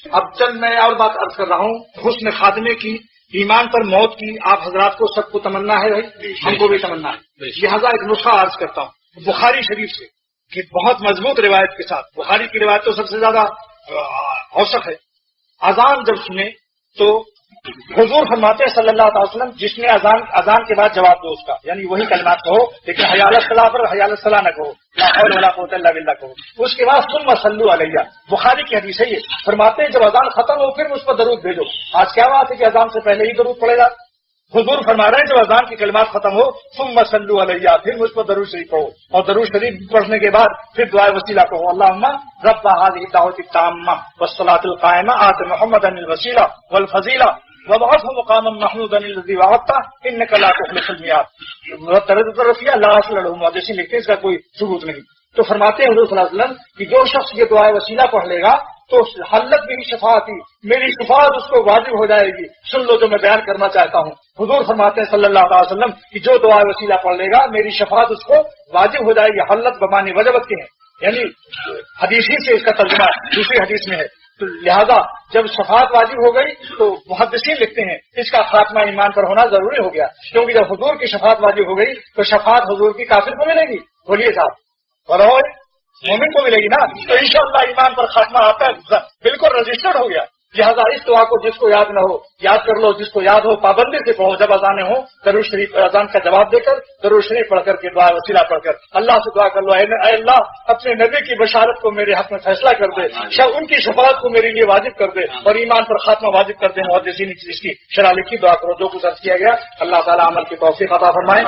اب چل میں اور بات عرض کر رہا ہوں، حسن خاتمے کی، ایمان پر موت کی آپ حضرات کو سب کو تمنا ہے بھائی، ہم کو بھی تمنا ہے۔ لہٰذا ایک نسخہ عرض کرتا ہوں بخاری شریف سے کہ بہت مضبوط روایت کے ساتھ، بخاری کی روایت تو سب سے زیادہ اوثق ہے۔ اذان جب سنے تو حضور فرماتے ہیں صلی اللہ علیہ وسلم جس نے اذان کے بعد جواب دو اس کا، یعنی وہی کلمات کہو لیکن حی علی الصلاۃ پر حی علی الصلاۃ نہ کہو، لا حول ولا قوۃ الا باللہ کہو۔ اس کے بعد ثم صلوا علیہ، بخاری کی حدیث ہے یہ، فرماتے ہیں جب اذان ختم ہو پھر مجھ پر درود بھیجو۔ آج کیا بات ہے کہ اذان سے پہلے ہی درود پڑے گا؟ حضور فرما رہے ہیں جب اذان کی کلمات ختم ہو ثم صلوا علیہ، پھر مجھ پر درود شریف کہو، اور درود شریف پڑھنے کے بعد پھر دعائے وسیلہ کہو، اللہم رب هذه الدعوۃ التامہ والصلاۃ القائمہ آت محمدا الوسیلہ والفضیلہ وابعثه مقاما محمودا الذی وعدتہ انک لا تخلف الميعاد۔ طرفیہ لا اصل له، محدثین لکھتے ہیں اس کا کوئی ثبوت نہیں۔ تو فرماتے ہیں حضور صلی اللہ علیہ وسلم کہ جو شخص یہ دعائے وسیلہ پڑھ لے گا تو حلت میری شفاعتی، میری شفاعت اس کو واجب ہو جائے گی۔ سن لو جو میں بیان کرنا چاہتا ہوں، حضور فرماتے ہیں صلی اللہ علیہ وسلم کہ جو دعائے وسیلہ پڑھ لے گا میری شفاعت اس کو واجب ہو جائے گی۔ حلت بمعنی وجبت کے ہیں، یعنی حدیث ہی سے اس کا ترجمہ دوسری حدیث میں ہے۔ تو لہذا جب شفاعت واجب ہو گئی تو محدثین لکھتے ہیں اس کا خاتمہ ایمان پر ہونا ضروری ہو گیا، کیونکہ جب حضور کی شفاعت واجب ہو گئی تو شفاعت حضور کی کافر کو ملے گی؟ بولیے صاحب، اور مومن کو ملے گی نا؟ تو انشاءاللہ ایمان پر خاتمہ آتا ہے، بالکل رجسٹرڈ ہو گیا۔ لہٰذا اس دعا کو جس کو یاد نہ ہو یاد کر لو، جس کو یاد ہو پابندی سے پڑھو۔ جب اذانیں ہوں درود شریف اذان کا جواب دے کر درود شریف پڑھ کر کے دعا وسیلہ پڑھ کر اللہ سے دعا کر لو، اے اللہ اپنے نبی کی بشارت کو میرے حق میں فیصلہ کر دے، ان کی شفاعت کو میرے لیے واجب کر دے اور ایمان پر خاتمہ واجب کر دے۔ محدثین اس کی شرح لکھی، دعا کرو۔ جو کچھ عرض کیا گیا اللہ تعالیٰ عمل کی توفیق عطا فرمائے۔